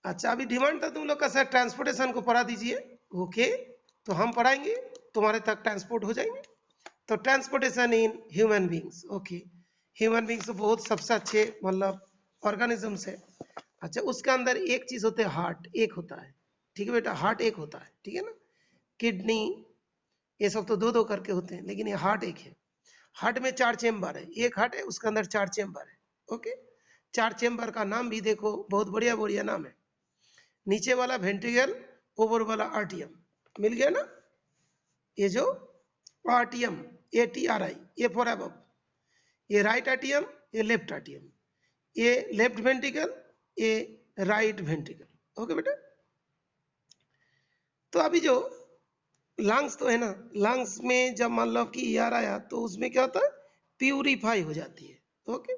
अच्छा, अभी डिमांड था तुम लोग का सर ट्रांसपोर्टेशन को पढ़ा दीजिए। ओके, तो हम पढ़ाएंगे, तुम्हारे तक ट्रांसपोर्ट हो जाएंगे। तो transportation in human beings. Okay, human beings बहुत सबसे अच्छे मतलब ऑर्गेनिजम्स है। अच्छा, उसके अंदर एक चीज होता है, हार्ट एक होता है। ठीक है बेटा, हार्ट एक होता है, ठीक है ना। किडनी ये सब तो दो दो करके होते हैं, लेकिन ये हार्ट एक है। हार्ट में 4 चेम्बर है, एक हार्ट है उसके अंदर 4 चेम्बर है। ओके, 4 चेम्बर का नाम भी देखो, बहुत बढ़िया बढ़िया नाम है। नीचे वाला वेंट्रिकल, ऊपर वाला आर्टियम, मिल गया ना। ये जो आर्टियम, ATRI, ये फॉर अबव, ये राइट आर्टियम, ये लेफ्ट आर्टियम, ये लेफ्ट वेंट्रिकल, ये राइट वेंट्रिकल। ओके बेटा, तो अभी जो लंग्स तो है ना, लंग्स में जब मान लो कि एयर आया तो उसमें क्या होता है, प्यूरिफाई हो जाती है। ओके,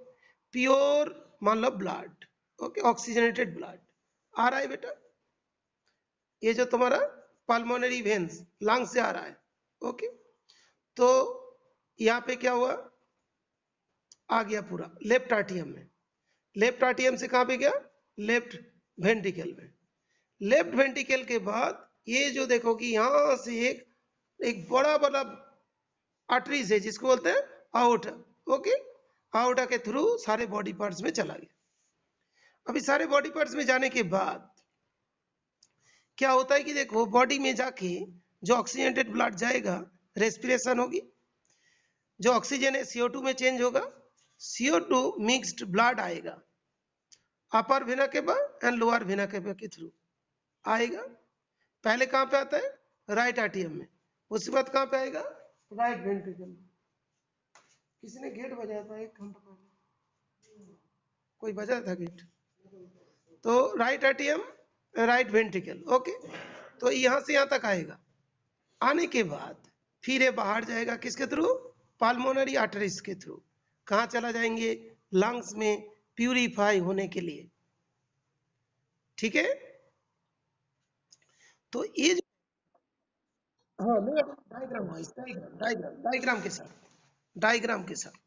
प्योर मान लो ब्लड, ओके, ऑक्सीजनेटेड ब्लड आ रहा है बेटा। ये जो तुम्हारा पल्मोनरी वेन्स लंग से आ रहा है। ओके, तो यहाँ पे क्या हुआ, आ गया पूरा लेफ्ट आर्टियम में। लेफ्ट आर्टियम से कहाँ पे गया, लेफ्ट वेंट्रिकल में। लेफ्ट वेंट्रिकल के बाद ये जो देखो कि यहाँ से एक एक बड़ा बड़ा आर्टरीज है जिसको बोलते हैं आउटा। ओके, आउटा के थ्रू सारे बॉडी पार्ट्स में चला गया। अभी सारे बॉडी पार्ट्स में जाने के बाद क्या होता है कि देखो, बॉडी में जाके जो ऑक्सीजनेटेड ब्लड जाएगा, रेस्पिरेशन होगी, जो ऑक्सीजन है CO2 में चेंज होगा, CO2 मिक्स्ड ब्लड आएगा, upper vena cava and lower vena cava के थ्रू आएगा। पहले कहाँ पे आता है, राइट आर्टियम में, उसके बाद कहाँ पे आएगा, राइट वेंट्रिकल में। किसी ने गेट बजाया था 1 घंटा पहले, कोई बजा था गेट। तो राइट आर्टियम, राइट वेंट्रिकल। ओके, तो यहाँ से यहाँ तक आएगा। आने के बाद फिर ये बाहर जाएगा किसके थ्रू, पाल्मोनरी आर्टरीज के थ्रू। कहाँ चला जाएंगे, लंग्स में प्यूरिफाई होने के लिए। ठीक है, तो ये जो, हाँ डायग्राम, डायग्राम डायग्राम के साथ, डायग्राम के साथ।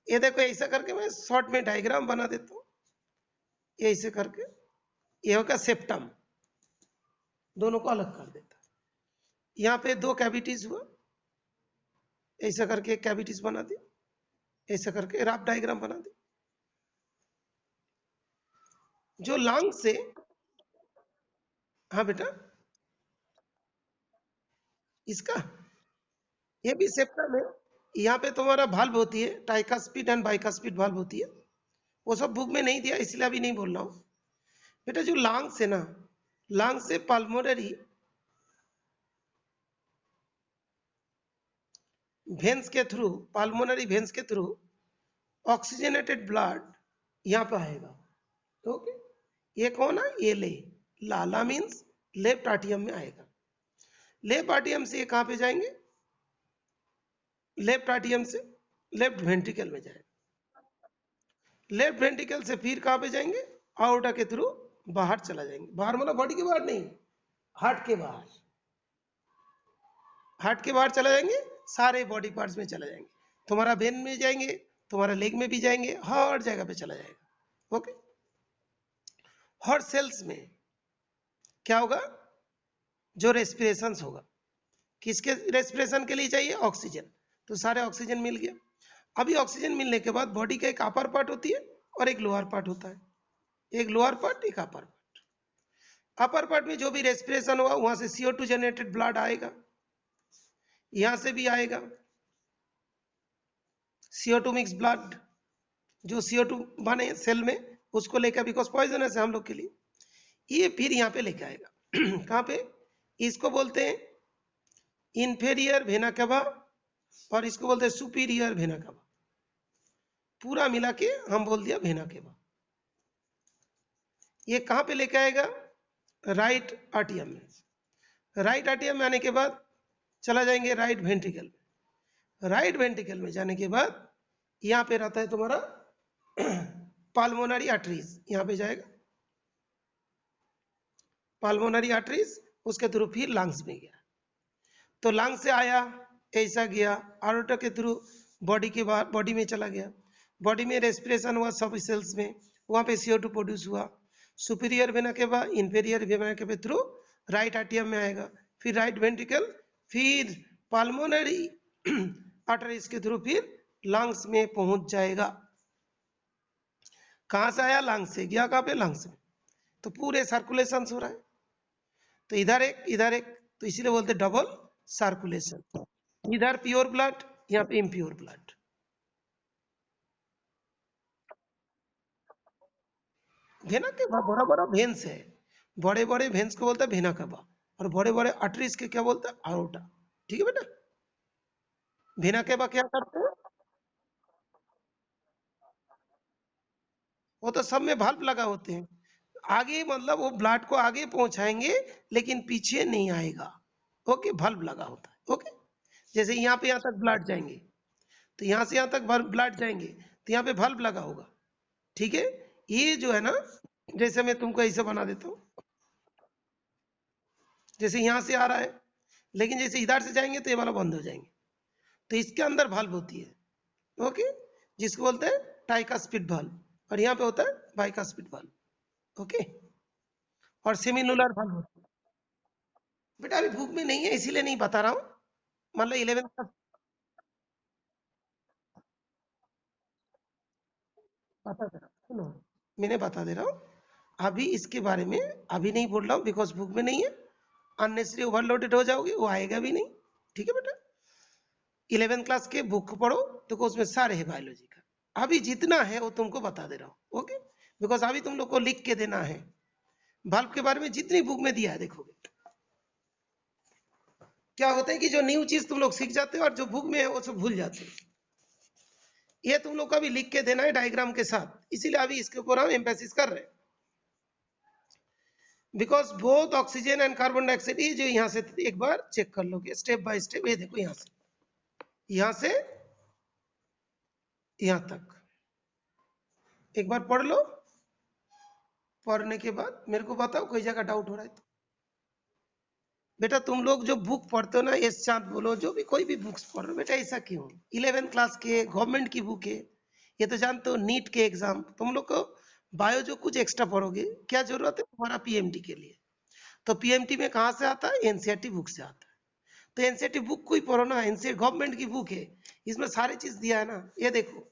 ये देखो, ऐसा करके मैं शॉर्ट में डायग्राम बना देता हूँ। ये ऐसे करके ये होगा सेप्टम, दोनों को अलग कर देता है। यहाँ पे 2 कैविटीज हुआ, ऐसा करके एक कैविटीज बना दी, ऐसा करके रफ डायग्राम बना दी। जो लंग से, हाँ बेटा, इसका ये भी सेप्टम है। यहाँ पे तुम्हारा भाल्व होती है, ट्राइकास्पिड एंड बाइकास्पिड भाल्व होती है। वो सब बुक में नहीं दिया, इसलिए अभी नहीं बोल रहा हूँ बेटा। जो लंग्स है ना, लंग्स से पल्मोनरी वेन्स के थ्रू, पल्मोनरी वेन्स के थ्रू ऑक्सीजनेटेड ब्लड यहाँ पे आएगा। ओके, ये कौन है, ये ले, लाला मीन्स लेफ्ट आर्टियम में आएगा। लेफ्ट आर्टियम से ये कहाँ पे जाएंगे, लेफ्ट आर्टियम से लेफ्ट वेंट्रिकल में जाएगा। लेफ्ट वेंट्रिकल से फिर कहाँ पे जाएंगे, आउटा के थ्रू बाहर चला जाएंगे। बाहर मतलब बॉडी के बाहर नहीं, हार्ट के बाहर, हार्ट के बाहर चला जाएंगे, सारे बॉडी पार्ट्स में चला जाएंगे। तुम्हारा वेन में जाएंगे, तुम्हारा लेग में भी जाएंगे, हर जगह पे चला जाएगा। ओके, हर सेल्स में क्या होगा, जो रेस्पिरेशन होगा, किसके रेस्पिरेशन के लिए चाहिए, ऑक्सीजन, तो सारे ऑक्सीजन मिल गया। अभी ऑक्सीजन मिलने के बाद बॉडी का एक अपर पार्ट होती है और एक लोअर पार्ट होता है, एक लोअर पार्ट एक अपर पार्ट। अपर पार्ट में जो भी रेस्पिरेशन हुआ वहां से CO2 जनरेटेड ब्लड आएगा, यहां से भी आएगा CO2 मिक्स ब्लड, जो CO2 बने सेल में उसको लेकर, बिकॉज पॉइजनस है हम लोग के लिए, ये फिर यहाँ पे लेके आएगा। कहाँ पे, इसको बोलते हैं इंफेरियर वेना केवा और इसको बोलते हैं सुपीरियर वेना केवा। पूरा मिला के हम बोल दिया वेना केवा। ये कहाँ पे लेके आएगा, राइट आर्टियम में। राइट आर्टियम में आने के बाद चला जाएंगे राइट वेंट्रिकल में। राइट वेंट्रिकल में जाने के बाद यहाँ पे रहता है तुम्हारा पाल्मोनरी आर्टरीज, यहाँ पे जाएगा पाल्मोनरी आर्टरीज, उसके थ्रू फिर लंग्स में गया। तो लंग्स से आया, ऐसा गया, आरोटा के थ्रू बॉडी के बाहर, बॉडी में चला गया, बॉडी में रेस्पिरेशन हुआ सब सेल्स में, वहाँ पे CO2 प्रोड्यूस हुआ, सुपीरियर वेना के बाद इंफीरियर वेना के थ्रू राइट आर्टियम में आएगा, फिर राइट वेंट्रिकल, फिर पाल्मोनरी आर्टरीज के थ्रू फिर लंग्स में पहुंच जाएगा। कहाँ से आया? लंग्स से गया कहाँ पे? लंग्स में। तो पूरे सर्कुलेशन हो रहा है, तो इधर एक इधर एक, तो इसीलिए बोलते डबल सर्कुलेशन। इधर प्योर ब्लड, यहाँ पे इम्प्योर ब्लड। वेना केवा बड़ा बड़ा भेन्स है, बड़े बड़े भेन्स को बोलते हैं वेना केवा, और बड़े बड़े आर्टरीज के क्या बोलते हैं? आरोटा। ठीक है बेटा। वेना केवा क्या करते हैं? वो तो सब में भाल्व लगा होते हैं, आगे मतलब वो ब्लड को आगे पहुंचाएंगे लेकिन पीछे नहीं आएगा। ओके, भाल्व लगा होता है। ओके, जैसे यहाँ पे यहाँ तक ब्लड जाएंगे, तो यहाँ से यहाँ तक ब्लड जाएंगे, तो यहाँ पे भाल्व लगा होगा। ठीक है, ये जो है ना, जैसे मैं तुमको ऐसे बना देता हूँ, जैसे यहाँ से आ रहा है, लेकिन जैसे इधर से जाएंगे तो ये वाला बंद हो जाएंगे, तो इसके अंदर भाल्व होती है। ओके, जिसको बोलते हैं टाइकास्पिड भाल्व, और यहाँ पे होता है बाइकास्पिड भाल्व। ओके, और सेमिनुलर भाल्व होता है। बेटा अभी भूख में नहीं है इसीलिए नहीं बता रहा हूँ, मतलब 11 का बता दे रहा हूँ, सुनो, मैंने बता दे रहा हूँ, अभी इसके बारे में अभी नहीं बोल रहा हूँ, बिकॉज भूख में नहीं है, अननेसरी ओवरलोडेड हो जाओगे, वो आएगा भी नहीं। ठीक है बेटा, 11 क्लास के बुक पढ़ो, तो उसमें सारे है बायोलॉजी का, अभी जितना है वो तुमको बता दे रहा हूँ। ओके, बिकॉज अभी तुम लोग को लिख के देना है, बल्ब के बारे में जितनी बुक में दिया है देखोगे। क्या होता है कि जो न्यू चीज तुम लोग सीख जाते हो और जो बुक में है वो सब भूल जाते हो। ये तुम लोग का भी लिख के देना है डायग्राम के साथ, इसीलिए अभी इसके ऊपर हम एम्फेसिस कर रहे हैं, because both oxygen and carbon dioxide, ये जो यहाँ से एक बार चेक कर लोगे स्टेप बाय स्टेप, ये देखो यहाँ से यहाँ तक एक बार पढ़ लो, पढ़ने के बाद मेरे को बताओ कोई जगह डाउट हो रहा है तो। बेटा तुम लोग जो बुक पढ़ते हो ना, ये चांद बोलो, जो भी कोई भी बुक्स पढ़ रहे हो बेटा, ऐसा क्यों? 11 क्लास के गवर्नमेंट की बुक है, ये तो जानते हो नीट के एग्जाम, तुम लोग को बायो जो कुछ एक्स्ट्रा पढ़ोगे, क्या जरूरत है तुम्हारा पीएमटी के लिए? तो पीएमटी में कहाँ से आता है? एनसीईआरटी बुक से आता है, तो एनसीईआरटी बुक को ही पढ़ो ना, एनसीईआरटी गवर्नमेंट की बुक है, इसमें सारी चीज दिया है ना। ये देखो,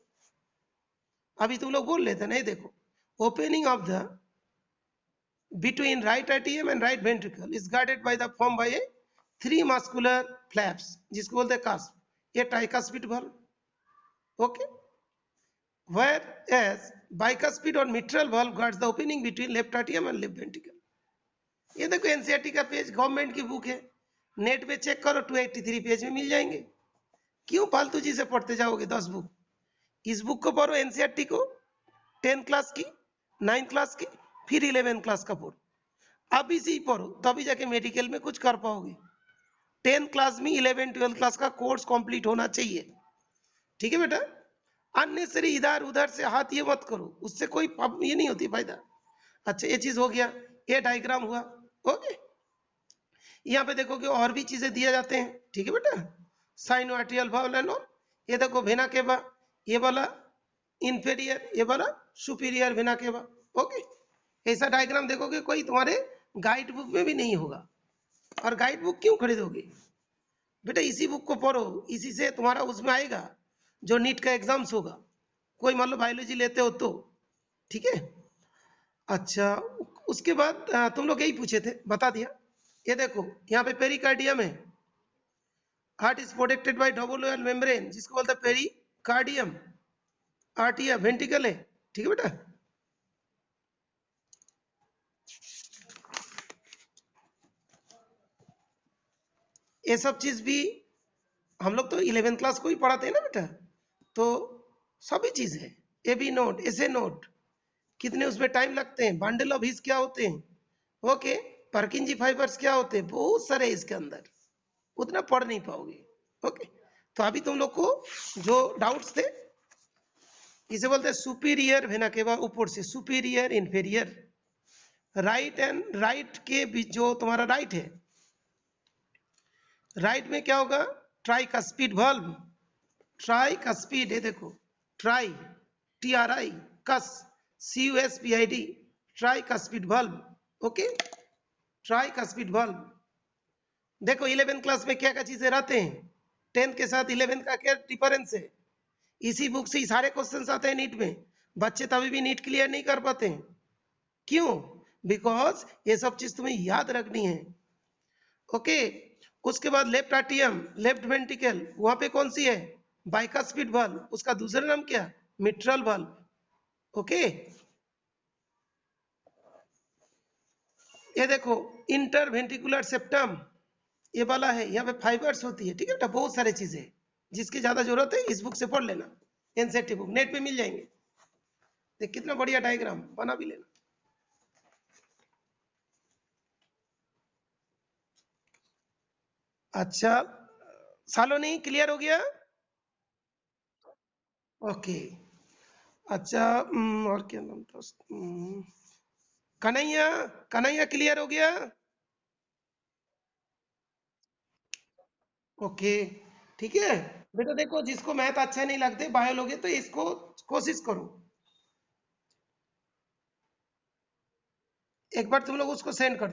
अभी तुम लोग बोल लेते ना, ये देखो, opening of the between right atrium and right ventricle is guarded by the formed by a 3 muscular flaps, जिसको बोलते हैं कास्प, ये tricuspid valve। Okay, whereas bicuspid or mitral valve guards the opening between left atrium and left ventricle। ये देखो NCERT का page, government की book है, net पे चेक करो 283 पेज में मिल जाएंगे। क्यों फालतू जी से पढ़ते जाओगे 10 बुक? इस बुक को पढ़ो, एनसीईआरटी को 10 क्लास की, 9 क्लास की, फिर 11 क्लास का पढ़ो, अभी से ही पढ़ो तभी जाके मेडिकल में कुछ कर पाओगे। 10 क्लास में 11 12 क्लास का कोर्स कंप्लीट होना चाहिए। ठीक है बेटा, अननेसरी इधर उधर से हाथ ये मत करो, उससे कोई ये नहीं होती फायदा। अच्छा, ये चीज हो गया, ये डायग्राम हुआ। ओके, यहाँ पे देखो कि और भी चीजें दिए जाते हैं। ठीक है बेटा, sinoatrial valve and all, ये देखो वेना केवा, ये वाला इंफीरियर, ये वाला सुपीरियर वेना केवा। ओके, ऐसा डायग्राम देखोगे कोई तुम्हारे गाइड बुक में भी नहीं होगा, और गाइड बुक क्यों खरीदोगे बेटा? इसी बुक को पढ़ो, इसी से तुम्हारा उसमें आएगा जो नीट का एग्जाम्स होगा, कोई मान लो बायोलॉजी लेते हो तो। ठीक है, अच्छा, उसके बाद तुम लोग यही पूछे थे, बता दिया। ये देखो यहाँ पे पेरिकार्डियम है, heart is protected by double wall membrane, जिसको बोलते हैं पेरिकार्डियम, आर्टिया वेंट्रिकल है। ठीक है बेटा, ये सब चीज भी हम लोग तो 11 क्लास को ही पढ़ाते हैं ना बेटा, तो सभी चीज है। ए बी नोट, ऐसे नोट, कितने उसमें टाइम लगते हैं, बंडल ऑफ हीज क्या होते हैं, ओके, पर्किंजी फाइबर्स क्या होते हैं, बहुत सारे इसके अंदर, उतना पढ़ नहीं पाओगे। ओके, तो अभी तुम लोग को जो डाउट्स थे, इसे बोलते हैं सुपीरियर वेना केवा, ऊपर से superior inferior, right and right के बीच जो तुम्हारा राइट है, राइट में क्या होगा? ट्राइकस्पिड बल्ब, ट्राइकस्पिड, ये देखो, ट्राई, TRI, कस, CUSPID, tricuspid bulb. Okay, tricuspid bulb. देखो 11th क्लास में क्या क्या चीजें रहते हैं, 10th के साथ 11th का क्या डिफरेंस है। इसी बुक से सारे क्वेश्चन आते हैं नीट में, बच्चे तभी भी नीट क्लियर नहीं कर पाते हैं। क्यों? बिकॉज ये सब चीज तुम्हें याद रखनी है। ओके, उसके बाद लेफ्ट एट्रियम, लेफ्ट वेंट्रिकल, वहां पे कौन सी है, बाइकस्पिड बल्ब, उसका दूसरा नाम क्या, मिट्रल बल्ब। ओके, ये देखो इंटरवेंट्रिकुलर सेप्टम, ये वाला है, यहाँ पे फाइबर्स होती है, ठीक है बेटा, बहुत सारी चीजें, जिसकी ज्यादा जरूरत है इस बुक से पढ़ लेना, एनसीईआरटी बुक नेट पे मिल जाएंगे। देख कितना बढ़िया डायग्राम बना भी लेना। अच्छा, सालोनी क्लियर हो गया? ओके, अच्छा, और क्या नाम था कन्हैया, कन्हैया क्लियर हो गया? ओके, ठीक है बेटा। देखो जिसको मैथ अच्छा नहीं लगते बायोलॉजी, तो इसको कोशिश करो, एक बार तुम लोग उसको सेंड कर